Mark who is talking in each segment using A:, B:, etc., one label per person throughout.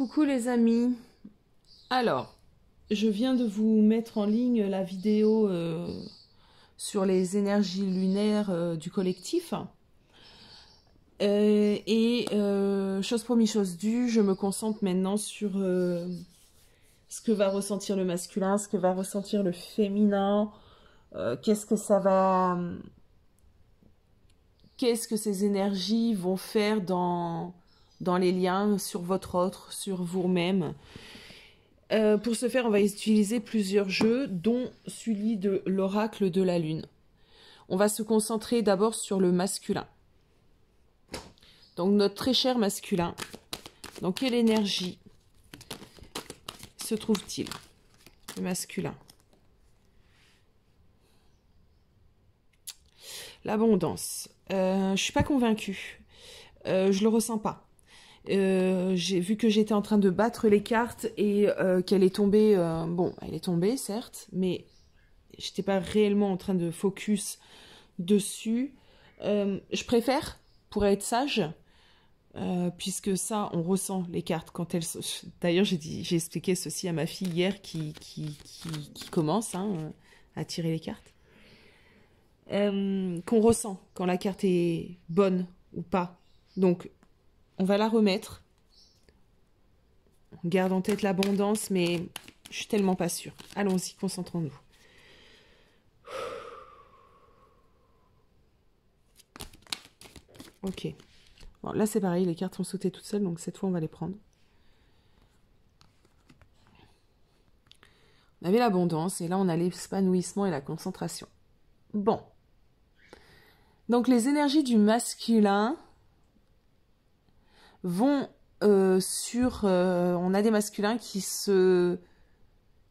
A: Coucou les amis. Alors, je viens de vous mettre en ligne la vidéo sur les énergies lunaires du collectif. Chose promise, chose due, je me concentre maintenant sur ce que va ressentir le masculin, ce que va ressentir le féminin, qu'est-ce que ces énergies vont faire dans les liens sur votre autre, sur vous-même. Pour ce faire, on va utiliser plusieurs jeux, dont celui de l'oracle de la lune. On va se concentrer d'abord sur le masculin. Donc notre très cher masculin, dans quelle énergie se trouve-t-il, le masculin? L'abondance. Je suis pas convaincue. Je le ressens pas. J'ai vu que j'étais en train de battre les cartes et qu'elle est tombée. Bon, elle est tombée, certes, mais j'étais pas réellement en train de focus dessus. Je préfère, pour être sage, puisque ça, on ressent les cartes quand elles. D'ailleurs, j'ai expliqué ceci à ma fille hier qui commence à tirer les cartes. Qu'on ressent quand la carte est bonne ou pas. Donc, on va la remettre. On garde en tête l'abondance, mais je suis tellement pas sûre. Allons-y, concentrons-nous. Ok. Bon, là, c'est pareil, les cartes ont sauté toutes seules, donc cette fois, on va les prendre. On avait l'abondance, et là, on a l'épanouissement et la concentration. Bon. Donc, les énergies du masculin vont on a des masculins qui se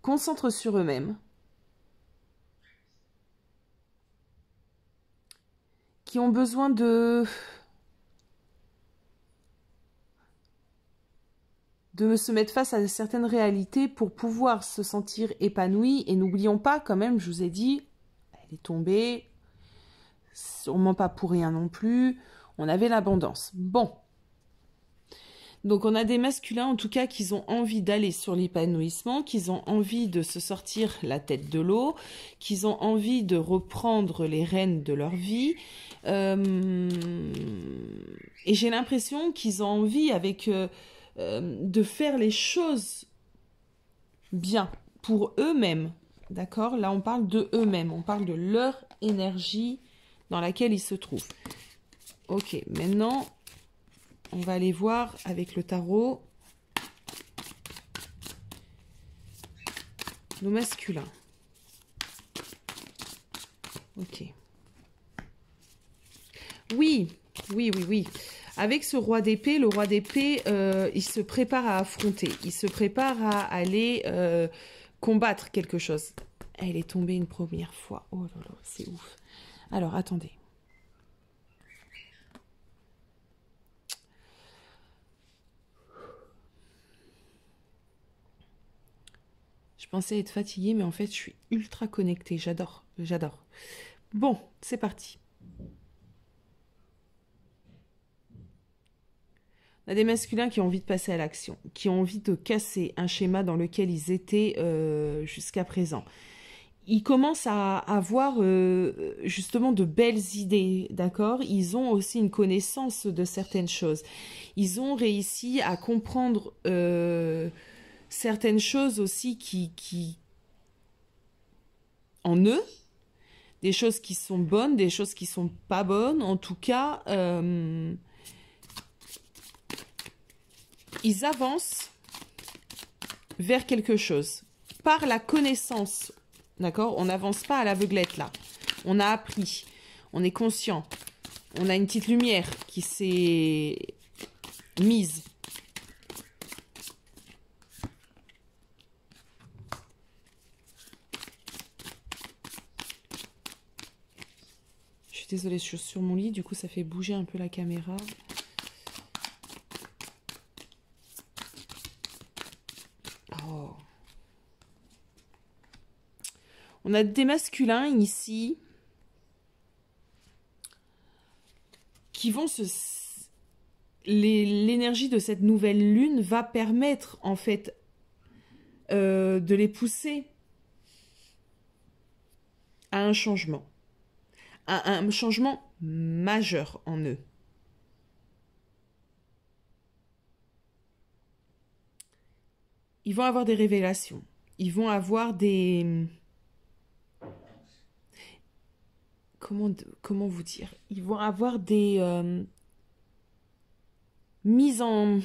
A: concentrent sur eux-mêmes, qui ont besoin de se mettre face à certaines réalités pour pouvoir se sentir épanouis. Et n'oublions pas, quand même, je vous ai dit, elle est tombée, sûrement pas pour rien non plus, on avait l'abondance. Bon. Donc on a des masculins en tout cas qui ont envie d'aller sur l'épanouissement, qui ont envie de se sortir la tête de l'eau, qui ont envie de reprendre les rênes de leur vie. Et j'ai l'impression qu'ils ont envie de faire les choses bien pour eux-mêmes. D'accord? Là on parle de eux-mêmes, on parle de leur énergie dans laquelle ils se trouvent. Ok, maintenant... on va aller voir avec le tarot nos masculins. Ok. Oui. Avec ce roi d'épée, le roi d'épée, il se prépare à affronter. Il se prépare à aller combattre quelque chose. Elle est tombée une première fois. Oh là là, c'est ouf. Alors, attendez. Je pensais être fatiguée, mais en fait, je suis ultra connectée. J'adore. Bon, c'est parti. On a des masculins qui ont envie de passer à l'action, qui ont envie de casser un schéma dans lequel ils étaient jusqu'à présent. Ils commencent à avoir justement de belles idées, d'accord? Ils ont aussi une connaissance de certaines choses. Ils ont réussi à comprendre... certaines choses aussi qui en eux, des choses qui sont bonnes, des choses qui sont pas bonnes. En tout cas, ils avancent vers quelque chose par la connaissance. D'accord? On n'avance pas à l'aveuglette là. On a appris, on est conscient, on a une petite lumière qui s'est mise. Désolée, je suis sur mon lit, du coup ça fait bouger un peu la caméra. Oh. On a des masculins ici qui vont l'énergie de cette nouvelle lune va permettre, en fait, de les pousser à un changement majeur en eux. Ils vont avoir des révélations. Ils vont avoir des... Comment vous dire? Ils vont avoir des mises en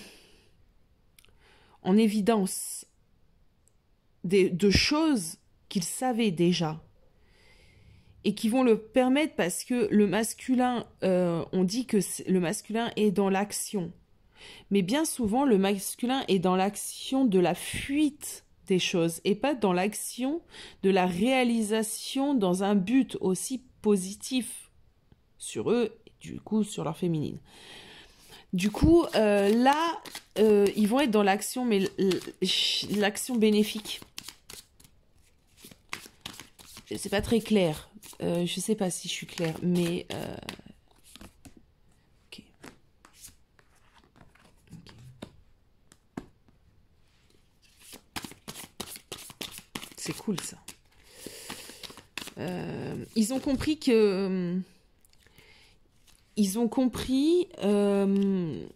A: évidence de choses qu'ils savaient déjà et qui vont le permettre parce que le masculin, on dit que le masculin est dans l'action. Mais bien souvent, le masculin est dans l'action de la fuite des choses et pas dans l'action de la réalisation dans un but aussi positif sur eux et du coup sur leur féminine. Du coup, là, ils vont être dans l'action, mais l'action bénéfique. C'est pas très clair. Je sais pas si je suis claire, mais... ok. C'est cool, ça. Ils ont compris que... Ils ont compris que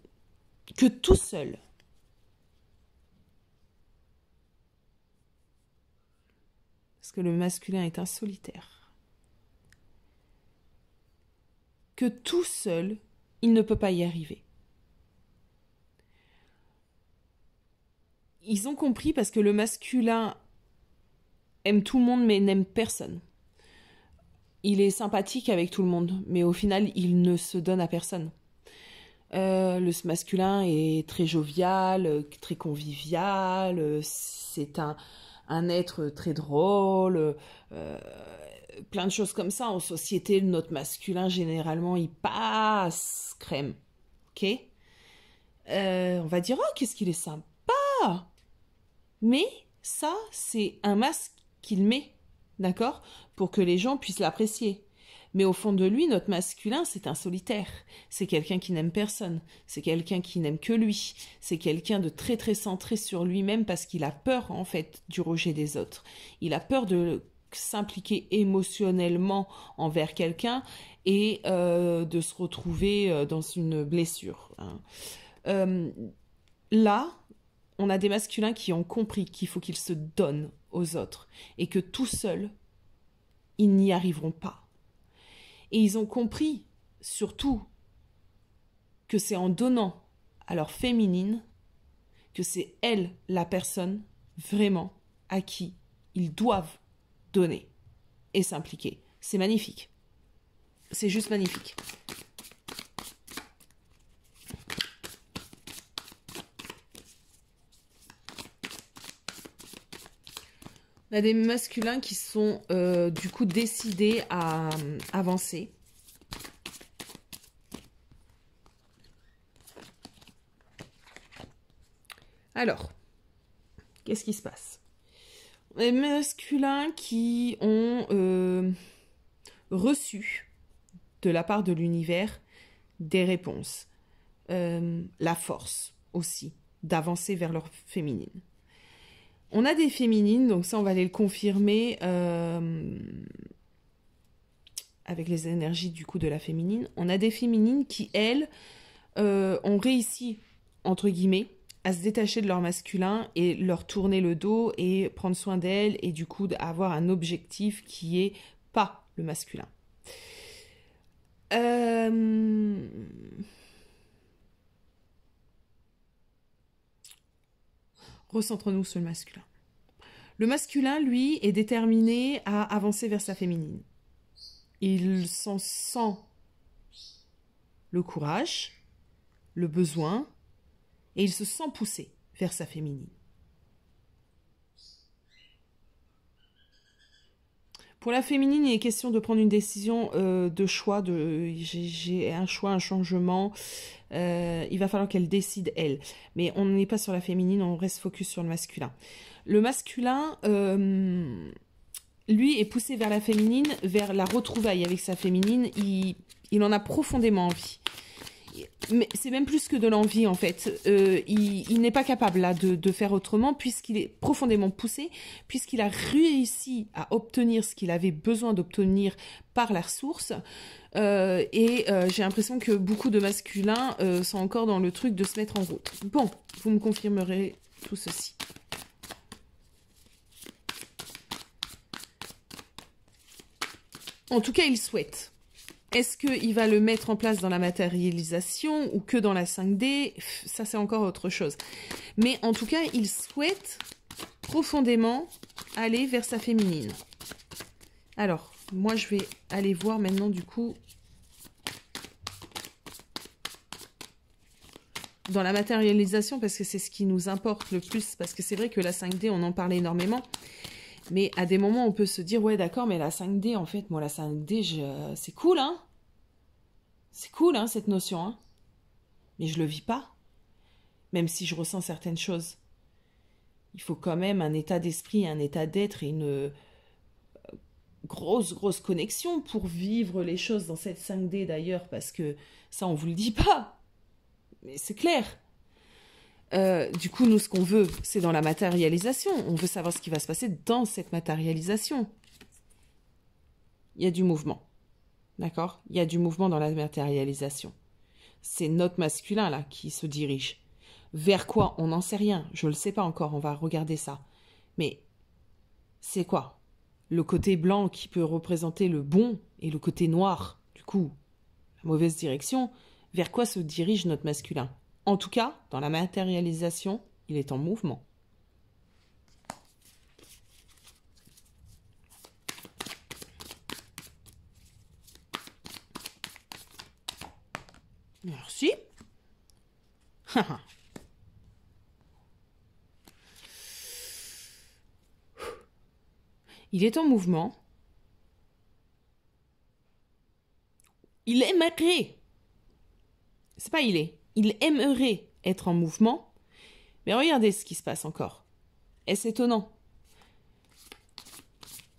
A: tout seul, parce que le masculin est un solitaire, que tout seul, il ne peut pas y arriver. Ils ont compris parce que le masculin aime tout le monde mais n'aime personne. Il est sympathique avec tout le monde, mais au final, il ne se donne à personne. Le masculin est très jovial, très convivial, c'est un être très drôle, plein de choses comme ça. En société, notre masculin, généralement, il passe crème. Ok? On va dire, oh, qu'est-ce qu'il est sympa! Mais ça, c'est un masque qu'il met. D'accord? Pour que les gens puissent l'apprécier. Mais au fond de lui, notre masculin, c'est un solitaire. C'est quelqu'un qui n'aime personne. C'est quelqu'un qui n'aime que lui. C'est quelqu'un de très très centré sur lui-même parce qu'il a peur, en fait, du rejet des autres. Il a peur de s'impliquer émotionnellement envers quelqu'un et de se retrouver dans une blessure. Hein. Là, on a des masculins qui ont compris qu'il faut qu'ils se donnent aux autres et que tout seuls, ils n'y arriveront pas. Et ils ont compris, surtout, que c'est en donnant à leur féminine que c'est elle, la personne, vraiment, à qui ils doivent donner et s'impliquer. C'est magnifique. C'est juste magnifique. On a des masculins qui sont du coup décidés à avancer. Alors, qu'est-ce qui se passe? Les masculins qui ont reçu de la part de l'univers des réponses. La force aussi d'avancer vers leur féminine. On a des féminines, donc ça on va aller le confirmer avec les énergies du coup de la féminine. On a des féminines qui, elles, ont réussi, entre guillemets, à se détacher de leur masculin et leur tourner le dos et prendre soin d'elles et du coup avoir un objectif qui est pas le masculin. Recentrons-nous sur le masculin. Le masculin, lui, est déterminé à avancer vers sa féminine. Il s'en sent le courage, le besoin, et il se sent poussé vers sa féminine. Pour la féminine, il est question de prendre une décision de choix. J'ai un choix, un changement. Il va falloir qu'elle décide, elle. Mais on n'est pas sur la féminine, on reste focus sur le masculin. Le masculin, lui, est poussé vers la féminine, vers la retrouvaille avec sa féminine. Il en a profondément envie. Mais c'est même plus que de l'envie, en fait. Il n'est pas capable, là, de faire autrement, puisqu'il est profondément poussé, puisqu'il a réussi à obtenir ce qu'il avait besoin d'obtenir par la ressource. J'ai l'impression que beaucoup de masculins sont encore dans le truc de se mettre en route. Bon, vous me confirmerez tout ceci. En tout cas, il souhaite. Est-ce qu'il va le mettre en place dans la matérialisation ou que dans la 5D? Ça, c'est encore autre chose. Mais en tout cas, il souhaite profondément aller vers sa féminine. Alors, moi, je vais aller voir maintenant, du coup, dans la matérialisation, parce que c'est ce qui nous importe le plus, parce que c'est vrai que la 5D, on en parlait énormément. Mais à des moments, on peut se dire, ouais, d'accord, mais la 5D, en fait, moi, la 5D, c'est cool, hein. C'est cool, hein, cette notion, hein. Mais je le vis pas. Même si je ressens certaines choses. Il faut quand même un état d'esprit, un état d'être et une grosse connexion pour vivre les choses dans cette 5D, d'ailleurs, parce que ça, on vous le dit pas. Mais c'est clair. Du coup, nous, ce qu'on veut, c'est dans la matérialisation. On veut savoir ce qui va se passer dans cette matérialisation. Il y a du mouvement. D'accord? Il y a du mouvement dans la matérialisation. C'est notre masculin, là, qui se dirige. Vers quoi? On n'en sait rien. Je ne le sais pas encore. On va regarder ça. Mais c'est quoi? Le côté blanc qui peut représenter le bon et le côté noir, du coup, la mauvaise direction. Vers quoi se dirige notre masculin? En tout cas, dans la matérialisation, il est en mouvement. Merci. Il est en mouvement. Il aimerait. C'est pas il est. Il aimerait être en mouvement. Mais regardez ce qui se passe encore. Est-ce étonnant?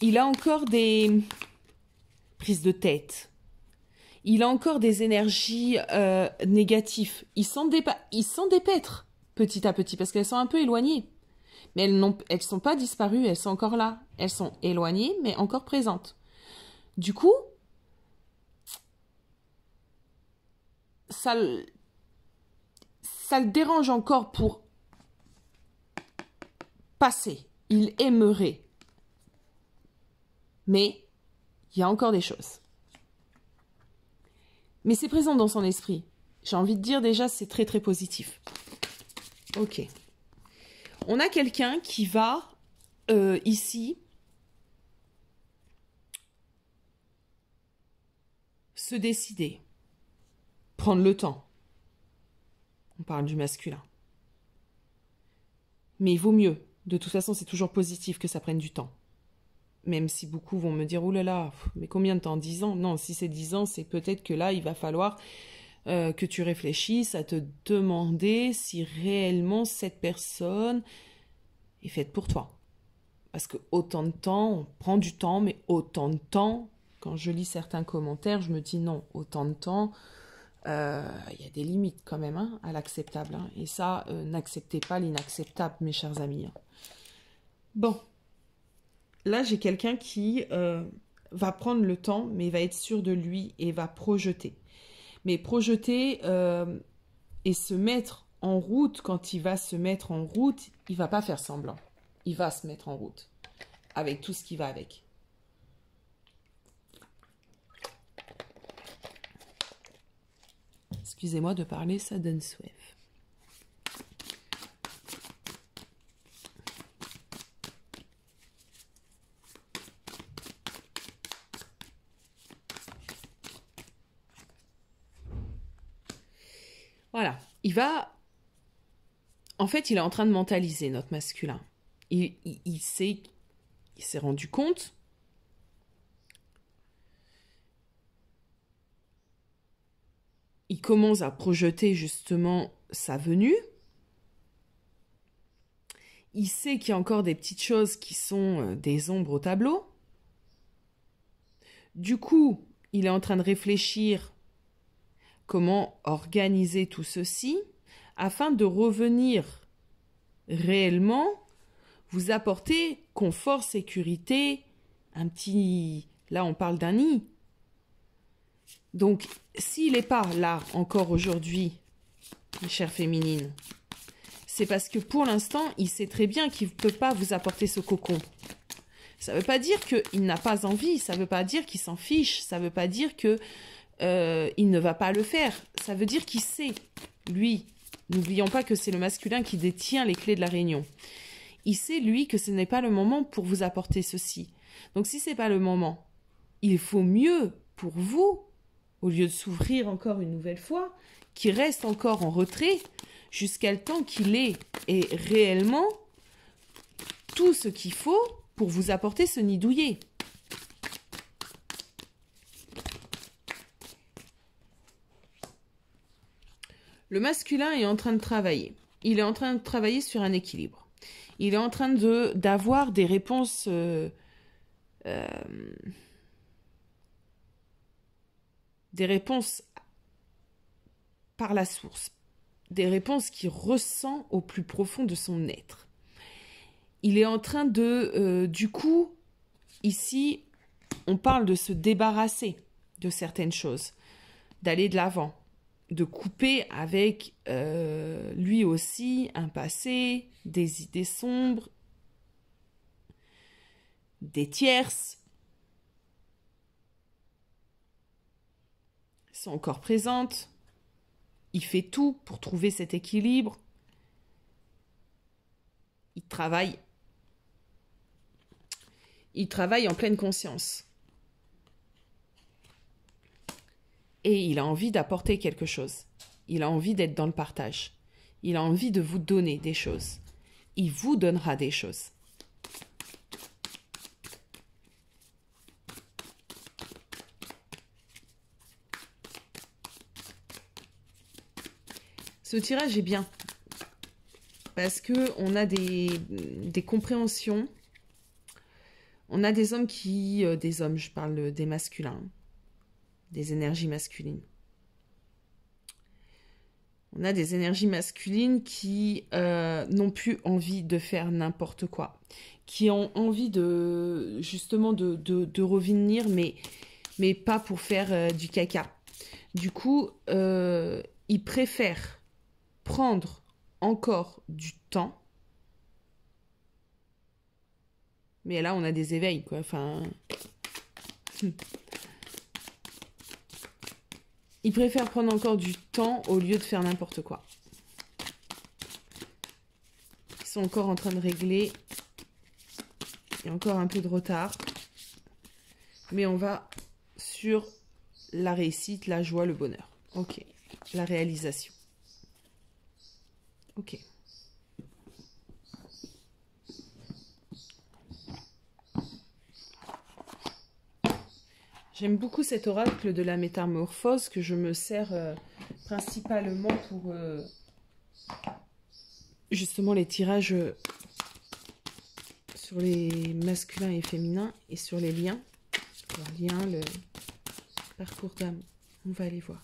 A: Il a encore des prises de tête. Il a encore des énergies négatives. Il s'en dépêtre petit à petit parce qu'elles sont un peu éloignées. Mais elles sont pas disparues, elles sont encore là. Elles sont éloignées, mais encore présentes. Du coup, ça le dérange encore pour passer. Il aimerait. Mais il y a encore des choses. Mais c'est présent dans son esprit. J'ai envie de dire déjà, c'est très positif. Ok. On a quelqu'un qui va, ici, se décider. Prendre le temps. On parle du masculin. Mais il vaut mieux. De toute façon, c'est toujours positif que ça prenne du temps. Même si beaucoup vont me dire, oulala, mais combien de temps? 10 ans? Non, si c'est 10 ans, c'est peut-être que là, il va falloir que tu réfléchisses à te demander si réellement cette personne est faite pour toi. Parce que autant de temps, on prend du temps, mais autant de temps, quand je lis certains commentaires, je me dis non, autant de temps, il y a des limites quand même hein, à l'acceptable. Hein. Et ça, n'acceptez pas l'inacceptable, mes chers amis. Hein. Bon. Là, j'ai quelqu'un qui va prendre le temps, mais va être sûr de lui et va projeter. Mais projeter et se mettre en route, quand il va se mettre en route, il va pas faire semblant. Il va se mettre en route, avec tout ce qui va avec. Excusez-moi de parler, ça donne soif. Voilà, il va... En fait, il est en train de mentaliser, notre masculin. Il s'est rendu compte il commence à projeter justement sa venue. Il sait qu'il y a encore des petites choses qui sont des ombres au tableau. Du coup, il est en train de réfléchir comment organiser tout ceci afin de revenir réellement vous apporter confort, sécurité, un petit... Là, on parle d'un nid. Donc, s'il n'est pas là encore aujourd'hui, mes chères féminines, c'est parce que pour l'instant, il sait très bien qu'il ne peut pas vous apporter ce cocon. Ça ne veut pas dire qu'il n'a pas envie, ça ne veut pas dire qu'il s'en fiche, ça ne veut pas dire qu'il ne va pas le faire. Ça veut dire qu'il sait, lui. N'oublions pas que c'est le masculin qui détient les clés de la réunion. Il sait, lui, que ce n'est pas le moment pour vous apporter ceci. Donc, si ce n'est pas le moment, il faut mieux pour vous, au lieu de s'ouvrir encore une nouvelle fois, qu'il reste encore en retrait jusqu'à le temps qu'il ait et réellement tout ce qu'il faut pour vous apporter ce nid douillet. Le masculin est en train de travailler. Il est en train de travailler sur un équilibre. Il est en train d'avoir des réponses par la source, des réponses qu'il ressent au plus profond de son être. Il est en train du coup, ici, on parle de se débarrasser de certaines choses, d'aller de l'avant, de couper avec lui aussi un passé, des idées sombres, des tierces sont encore présentes. Il fait tout pour trouver cet équilibre. Il travaille. Il travaille en pleine conscience. Et il a envie d'apporter quelque chose. Il a envie d'être dans le partage. Il a envie de vous donner des choses. Il vous donnera des choses. Ce tirage est bien. Parce qu'on a des compréhensions. On a des hommes qui... des hommes, je parle des masculins. Des énergies masculines. On a des énergies masculines qui n'ont plus envie de faire n'importe quoi. Qui ont envie de justement de revenir, mais pas pour faire du caca. Du coup, ils préfèrent prendre encore du temps. Mais là, on a des éveils, quoi. Enfin... Ils préfèrent prendre encore du temps au lieu de faire n'importe quoi. Ils sont encore en train de régler. Il y a encore un peu de retard. Mais on va sur la réussite, la joie, le bonheur. Ok. La réalisation. Ok. J'aime beaucoup cet oracle de la métamorphose que je me sers principalement pour justement les tirages sur les masculins et féminins et sur les liens. Le lien, le parcours d'âme. On va aller voir.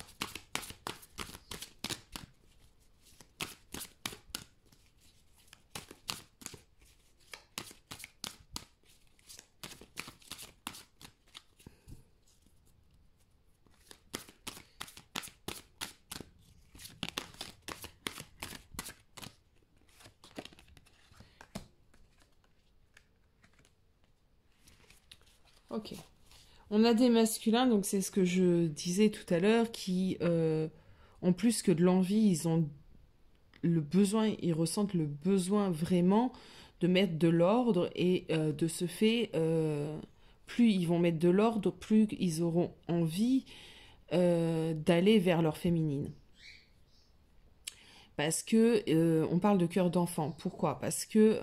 A: Ok. On a des masculins, donc c'est ce que je disais tout à l'heure, qui, en plus que de l'envie, ils ont le besoin, ils ressentent le besoin vraiment de mettre de l'ordre et de ce fait, plus ils vont mettre de l'ordre, plus ils auront envie d'aller vers leur féminine. Parce que on parle de cœur d'enfant. Pourquoi? Parce que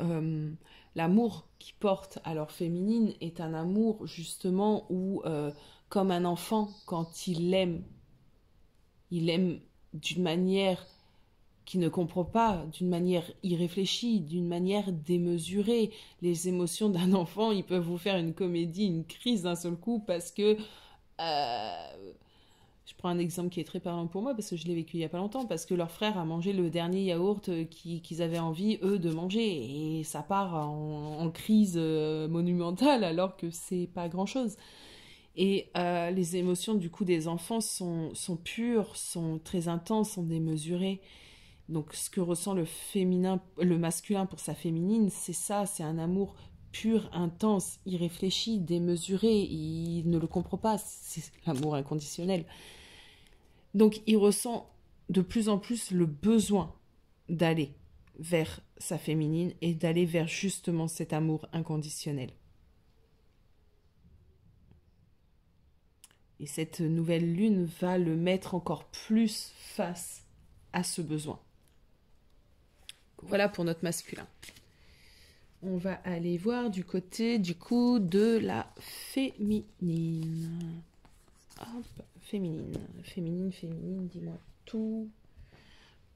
A: l'amour qu'ils portent à leur féminine est un amour justement où, comme un enfant, quand il aime d'une manière qu'il ne comprend pas, d'une manière irréfléchie, d'une manière démesurée. Les émotions d'un enfant, ils peuvent vous faire une comédie, une crise d'un seul coup parce que... je prends un exemple qui est très parlant pour moi parce que je l'ai vécu il y a pas longtemps, parce que leur frère a mangé le dernier yaourt qu'ils avaient envie, eux, de manger, et ça part en crise monumentale alors que c'est pas grand-chose. Et les émotions du coup des enfants sont pures, sont très intenses, sont démesurées. Donc ce que ressent le féminin, le masculin pour sa féminine, c'est ça, c'est un amour pur, intense, irréfléchi, démesuré. Il ne le comprend pas, c'est l'amour inconditionnel. Donc il ressent de plus en plus le besoin d'aller vers sa féminine et d'aller vers justement cet amour inconditionnel. Et cette nouvelle lune va le mettre encore plus face à ce besoin. Voilà pour notre masculin. On va aller voir du côté du coup de la féminine. Hop, féminine, dis-moi tout.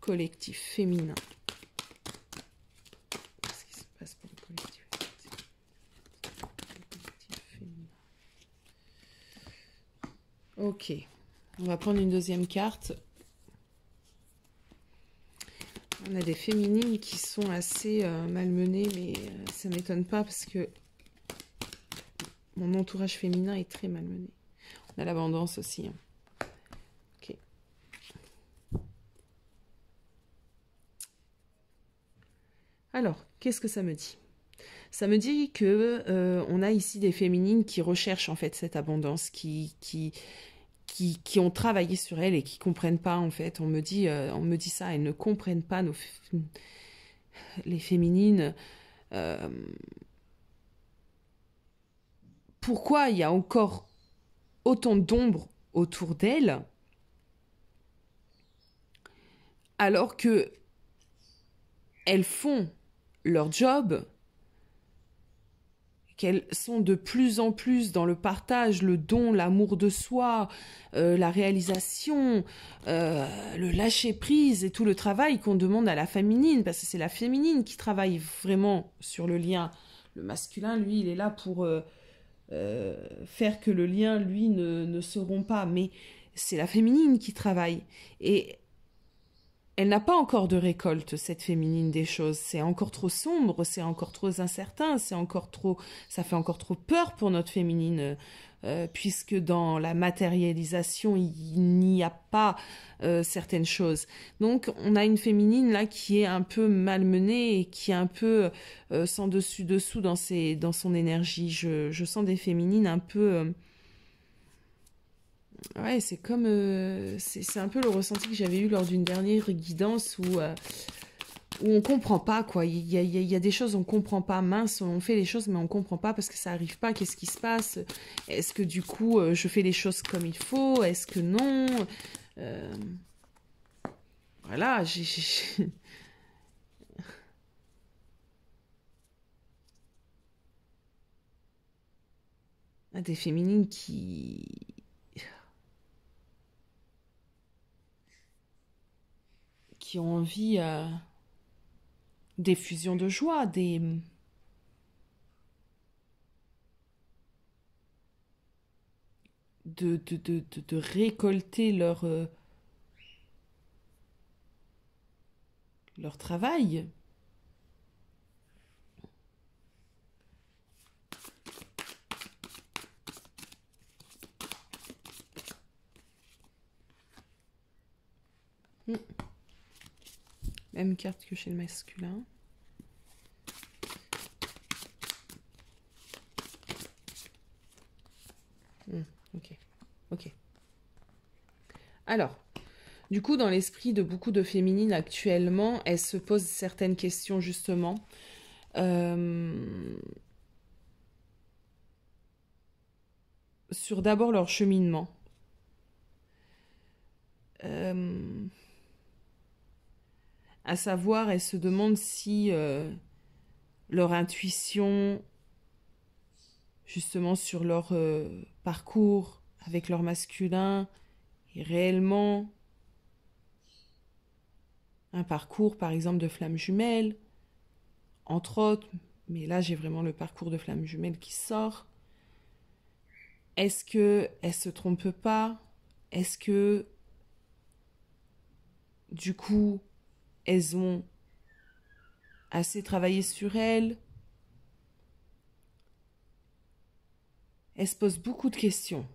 A: Collectif féminin. Qu'est-ce qui se passe pour le collectif féminin? Ok, on va prendre une deuxième carte. On a des féminines qui sont assez malmenées, mais ça ne m'étonne pas parce que mon entourage féminin est très malmené. On a l'abondance aussi. Ok. Alors, qu'est-ce que ça me dit? Ça me dit que on a ici des féminines qui recherchent en fait cette abondance, qui ont travaillé sur elles et qui comprennent pas en fait. On me dit ça, elles ne comprennent pas les féminines. Pourquoi il y a encore autant d'ombre autour d'elles alors que elles font leur job, qu'elles sont de plus en plus dans le partage, le don, l'amour de soi, la réalisation, le lâcher-prise et tout le travail qu'on demande à la féminine, parce que c'est la féminine qui travaille vraiment sur le lien. Le masculin, lui, il est là pour faire que le lien, lui, ne se rompt pas, mais c'est la féminine qui travaille. Et elle n'a pas encore de récolte, cette féminine des choses. C'est encore trop sombre, c'est encore trop incertain, ça fait encore trop peur pour notre féminine, puisque dans la matérialisation, il n'y a pas certaines choses. Donc, on a une féminine là qui est un peu malmenée et qui est un peu sans dessus-dessous dans son énergie. Je sens des féminines un peu... Ouais, c'est comme... c'est un peu le ressenti que j'avais eu lors d'une dernière guidance où on comprend pas, quoi. Il y a des choses on comprend pas. Mince, on fait les choses, mais on comprend pas parce que ça arrive pas. Qu'est-ce qui se passe? Est-ce que du coup, je fais les choses comme il faut? Est-ce que non? Voilà, des féminines qui ont envie d'effusion de joie, de récolter leur travail. Même carte que chez le masculin. Ok. Ok. Alors, du coup, dans l'esprit de beaucoup de féminines actuellement, elles se posent certaines questions justement. Sur d'abord leur cheminement. À savoir, elles se demandent si leur intuition, justement sur leur parcours avec leur masculin, est réellement un parcours, par exemple, de flamme jumelle, entre autres, mais là j'ai vraiment le parcours de flamme jumelle qui sort. Est-ce qu'elle se trompe pas? Est-ce que, du coup, elles ont assez travaillé sur elles? Elles se posent beaucoup de questions.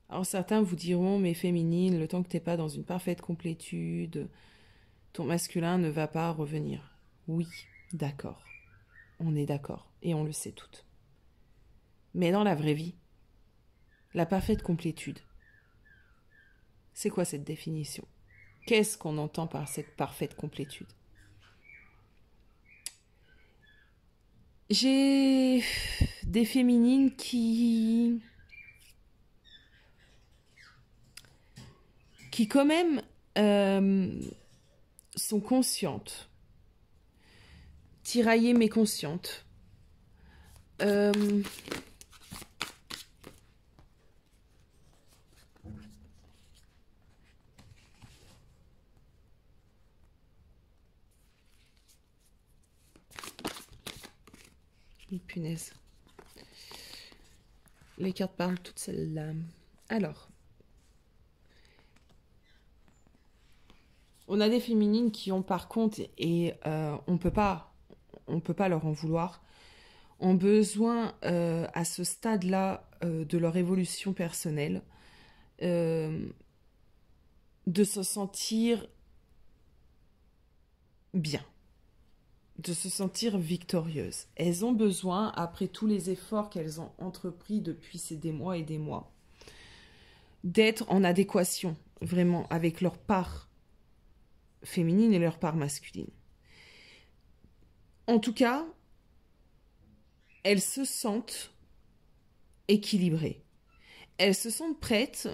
A: Alors certains vous diront, mais féminine, le temps que t'es pas dans une parfaite complétude, ton masculin ne va pas revenir. Oui, d'accord. On est d'accord, et on le sait toutes. Mais dans la vraie vie, la parfaite complétude, c'est quoi cette définition? Qu'est-ce qu'on entend par cette parfaite complétude? J'ai des féminines qui quand même sont conscientes, tiraillées mais conscientes. Punaise. Les cartes parlent toutes celles-là. Alors, on a des féminines qui ont par contre, et on peut pas leur en vouloir, ont besoin à ce stade-là de leur évolution personnelle de se sentir bien, de se sentir victorieuses. Elles ont besoin, après tous les efforts qu'elles ont entrepris depuis des mois et des mois, d'être en adéquation vraiment avec leur part féminine et leur part masculine. En tout cas, elles se sentent équilibrées. Elles se sentent prêtes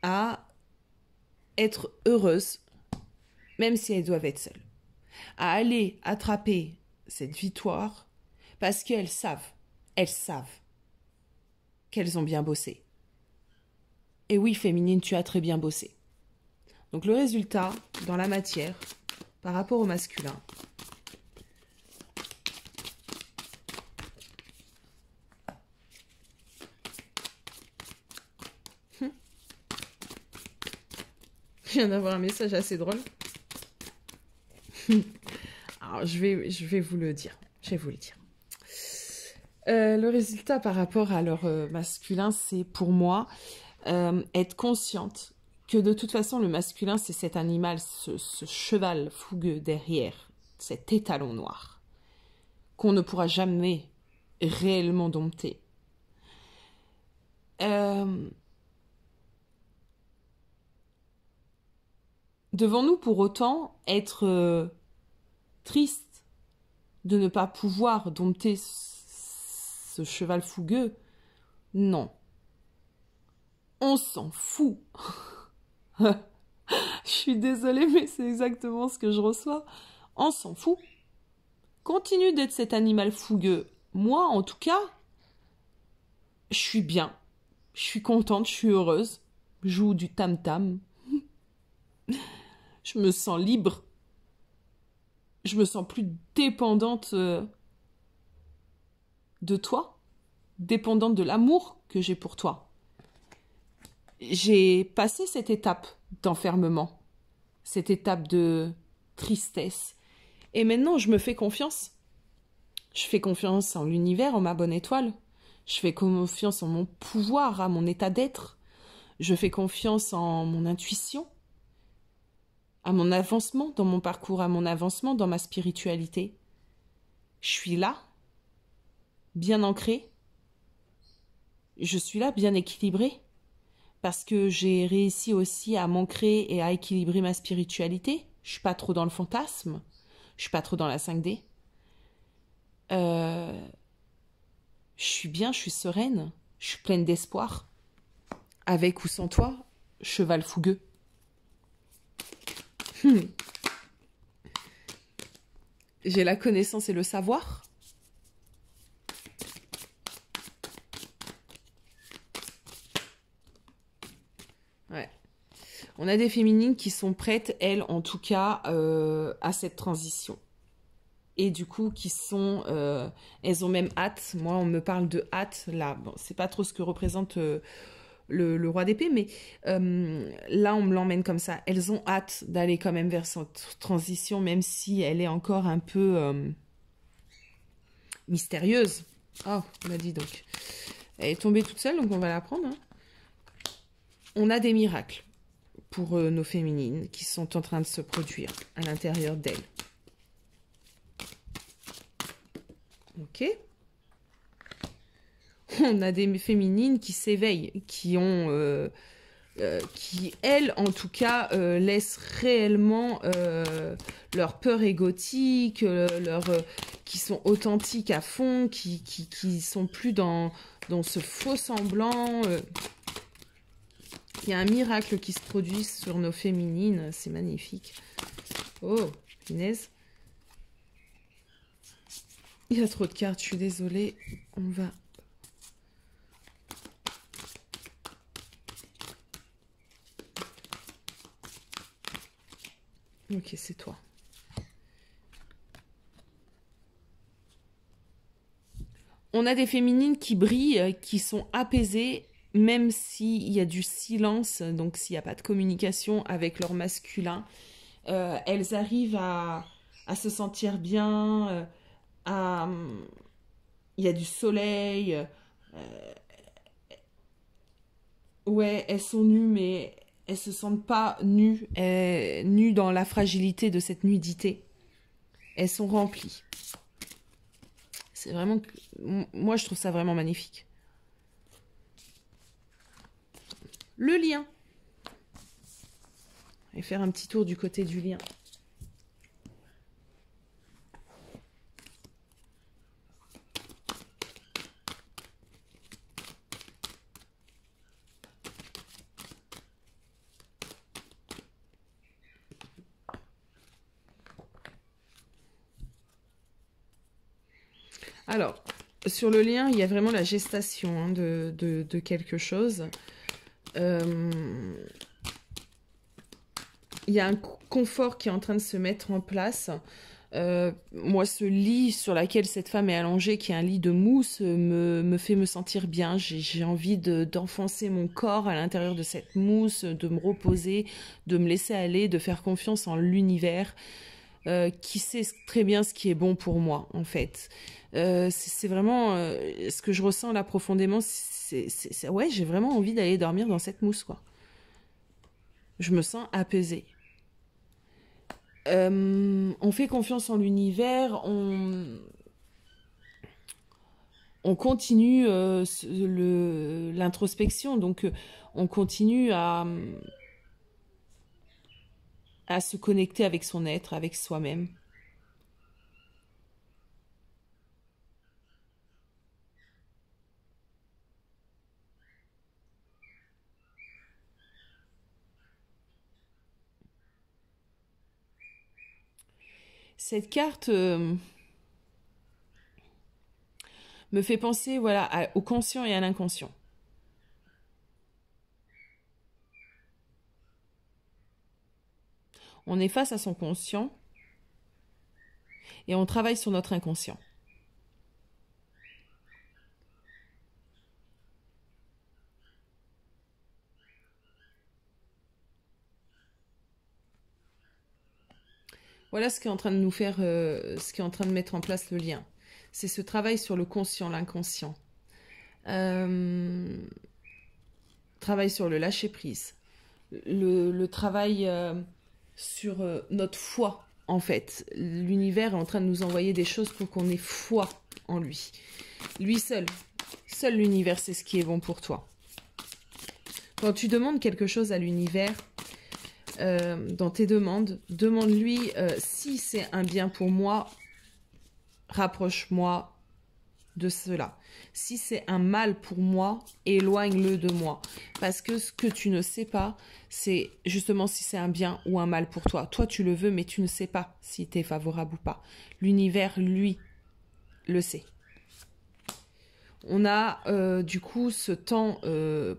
A: à être heureuses, même si elles doivent être seules. À aller attraper cette victoire parce qu'elles savent qu'elles ont bien bossé. Et oui, féminine, tu as très bien bossé. Donc le résultat, dans la matière, par rapport au masculin, je viens d'avoir un message assez drôle. Alors, je vais vous le dire. Le résultat par rapport à leur masculin, c'est pour moi être consciente que de toute façon, le masculin, c'est cet animal, ce cheval fougueux derrière, cet étalon noir, qu'on ne pourra jamais réellement dompter. Devons-nous pour autant être triste de ne pas pouvoir dompter ce cheval fougueux? Non. On s'en fout. Je suis désolée, mais c'est exactement ce que je reçois. On s'en fout. Continue d'être cet animal fougueux. Moi, en tout cas, je suis bien. Je suis contente, je suis heureuse. Je joue du tam-tam. Je me sens libre. Je me sens plus dépendante de toi, dépendante de l'amour que j'ai pour toi. J'ai passé cette étape d'enfermement, cette étape de tristesse. Et maintenant, je me fais confiance. Je fais confiance en l'univers, en ma bonne étoile. Je fais confiance en mon pouvoir, à mon état d'être. Je fais confiance en mon intuition, à mon avancement dans mon parcours, à mon avancement dans ma spiritualité. Je suis là, bien ancrée. Je suis là, bien équilibrée. Parce que j'ai réussi aussi à m'ancrer et à équilibrer ma spiritualité. Je suis pas trop dans le fantasme. Je suis pas trop dans la 5D. Je suis bien, je suis sereine. Je suis pleine d'espoir. Avec ou sans toi, cheval fougueux. J'ai la connaissance et le savoir. Ouais. On a des féminines qui sont prêtes, elles, en tout cas, à cette transition. Et du coup, qui sont... elles ont même hâte. Moi, on me parle de hâte, là. Bon, c'est pas trop ce que représente le roi d'épée, mais là on me l'emmène comme ça. Elles ont hâte d'aller quand même vers cette transition, même si elle est encore un peu mystérieuse. Oh, on m'a dit donc. Elle est tombée toute seule, donc on va la prendre. Hein. On a des miracles pour nos féminines qui sont en train de se produire à l'intérieur d'elles. Ok. On a des féminines qui s'éveillent, qui ont... qui, elles, en tout cas, laissent réellement leur peur égotique, qui sont authentiques à fond, qui sont plus dans ce faux semblant. Il y a un miracle qui se produit sur nos féminines, c'est magnifique. Oh, punaise. Il y a trop de cartes, je suis désolée. On va... Ok, c'est toi. On a des féminines qui brillent, qui sont apaisées, même s'il y a du silence, donc s'il n'y a pas de communication avec leur masculin. Elles arrivent à se sentir bien, il y a du soleil. Ouais, elles sont nues, mais elles se sentent pas nues, nues dans la fragilité de cette nudité. Elles sont remplies. C'est vraiment... Moi, je trouve ça vraiment magnifique. Le lien. On va faire un petit tour du côté du lien. Alors, sur le lien, il y a vraiment la gestation hein, de quelque chose. Il y a un confort qui est en train de se mettre en place. Moi, ce lit sur lequel cette femme est allongée, qui est un lit de mousse, me fait me sentir bien. J'ai envie d'enfoncer mon corps à l'intérieur de cette mousse, de me reposer, de me laisser aller, de faire confiance en l'univers, qui sait très bien ce qui est bon pour moi, en fait. C'est vraiment ce que je ressens là profondément. Ouais, j'ai vraiment envie d'aller dormir dans cette mousse, quoi. Je me sens apaisée. On fait confiance en l'univers, on continue l'introspection, donc on continue à se connecter avec son être, avec soi-même. Cette carte me fait penser voilà, au conscient et à l'inconscient. On est face à son conscient et on travaille sur notre inconscient. Voilà ce qui est en train de nous faire, ce qui est en train de mettre en place le lien. C'est ce travail sur le conscient, l'inconscient. Travail sur le lâcher-prise. Le travail sur notre foi, en fait. L'univers est en train de nous envoyer des choses pour qu'on ait foi en lui. Lui seul. Seul l'univers sait ce qui est bon pour toi. Quand tu demandes quelque chose à l'univers, dans tes demandes, demande-lui si c'est un bien pour moi, rapproche-moi de cela. Si c'est un mal pour moi, éloigne-le de moi. Parce que ce que tu ne sais pas, c'est justement si c'est un bien ou un mal pour toi. Toi, tu le veux, mais tu ne sais pas si tu es favorable ou pas. L'univers, lui, le sait. On a du coup ce temps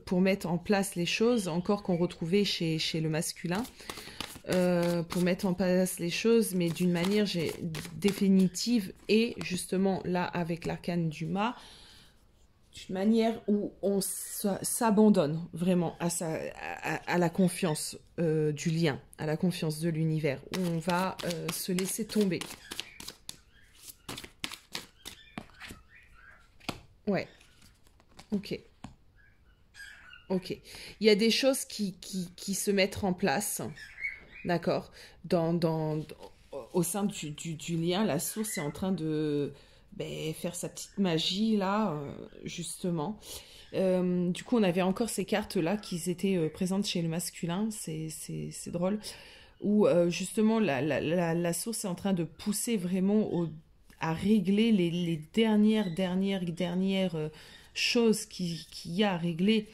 A: pour mettre en place les choses, encore qu'on retrouvait chez le masculin, pour mettre en place les choses, mais d'une manière définitive, et justement là avec l'arcane du mât, on a ce temps pour mettre en place les choses, encore qu'on retrouvait chez le masculin, pour mettre en place les choses, mais d'une manière définitive, et justement là avec l'arcane du mât, on a ce temps pour mettre en place les choses, mais d'une manière définitive, et justement là avec l'arcane du mât, on a ce temps pour mettre en place les choses, mais d'une manière définitive, et justement là avec l'arcane du mât, d'une manière où on s'abandonne vraiment à la confiance du lien, à la confiance de l'univers, où on va se laisser tomber. Ouais, ok. Ok. Il y a des choses qui se mettent en place, d'accord, au sein du lien. La source est en train de faire sa petite magie, là, justement. Du coup, on avait encore ces cartes-là qui étaient présentes chez le masculin. C'est drôle. Où, justement, la source est en train de pousser vraiment à régler les dernières choses qu'il y a à régler.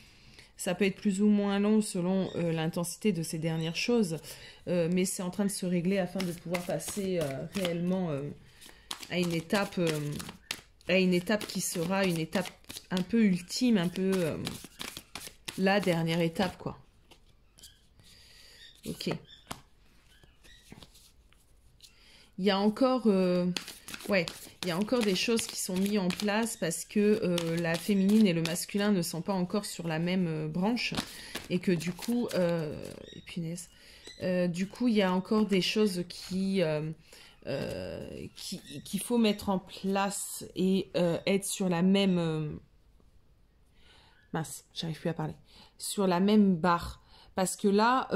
A: Ça peut être plus ou moins long selon l'intensité de ces dernières choses, mais c'est en train de se régler afin de pouvoir passer réellement à une étape qui sera une étape un peu ultime, un peu la dernière étape, quoi. Ok. Il y a encore... ouais, il y a encore des choses qui sont mises en place parce que la féminine et le masculin ne sont pas encore sur la même branche et que du coup, punaise, du coup, il y a encore des choses qu'il faut mettre en place et être sur la même... mince, j'arrive plus à parler. Sur la même barre. Parce que là,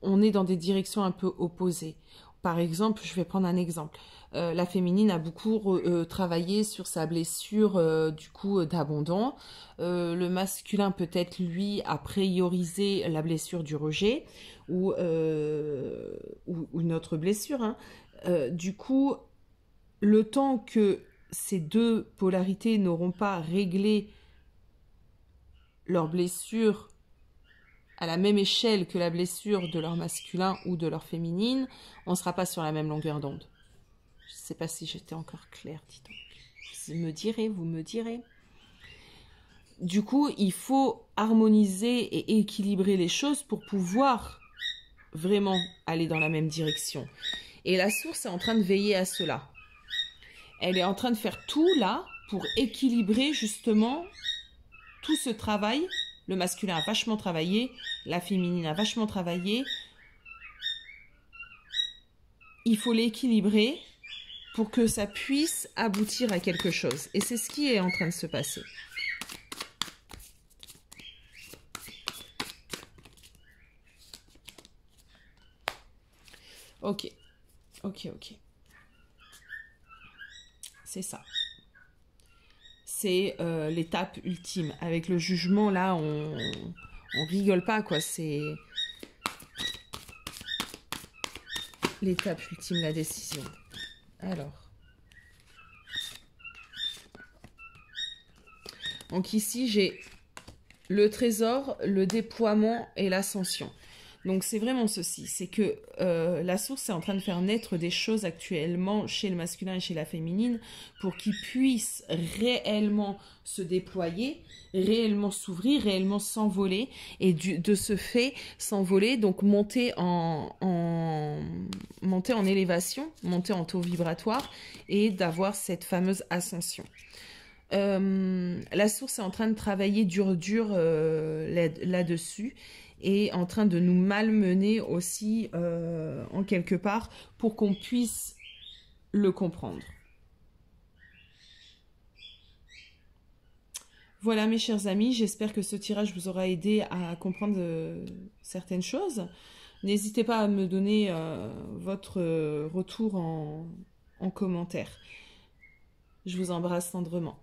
A: on est dans des directions un peu opposées. Par exemple, je vais prendre un exemple. La féminine a beaucoup travaillé sur sa blessure du coup d'abandon. Le masculin peut-être lui a priorisé la blessure du rejet ou une autre blessure. Hein. Du coup, le temps que ces deux polarités n'auront pas réglé leur blessure à la même échelle que la blessure de leur masculin ou de leur féminine, on ne sera pas sur la même longueur d'onde. Je ne sais pas si j'étais encore claire, dis donc. Vous me direz. Du coup, il faut harmoniser et équilibrer les choses pour pouvoir vraiment aller dans la même direction. Et la source est en train de veiller à cela. Elle est en train de faire tout là pour équilibrer justement tout ce travail. Le masculin a vachement travaillé, la féminine a vachement travaillé. Il faut l'équilibrer pour que ça puisse aboutir à quelque chose. Et c'est ce qui est en train de se passer. Ok. C'est ça. C'est l'étape ultime. Avec le jugement, là, on rigole pas, quoi. C'est l'étape ultime, la décision. Alors. Donc ici, j'ai le trésor, le déploiement et l'ascension. Donc c'est vraiment ceci, c'est que la source est en train de faire naître des choses actuellement chez le masculin et chez la féminine pour qu'ils puissent réellement se déployer, réellement s'ouvrir, réellement s'envoler et de ce fait s'envoler, donc monter en élévation, monter en taux vibratoire et d'avoir cette fameuse ascension. La source est en train de travailler dur là-dessus et en train de nous malmener aussi en quelque part pour qu'on puisse le comprendre. Voilà mes chers amis, j'espère que ce tirage vous aura aidé à comprendre certaines choses. N'hésitez pas à me donner votre retour en commentaire. Je vous embrasse tendrement.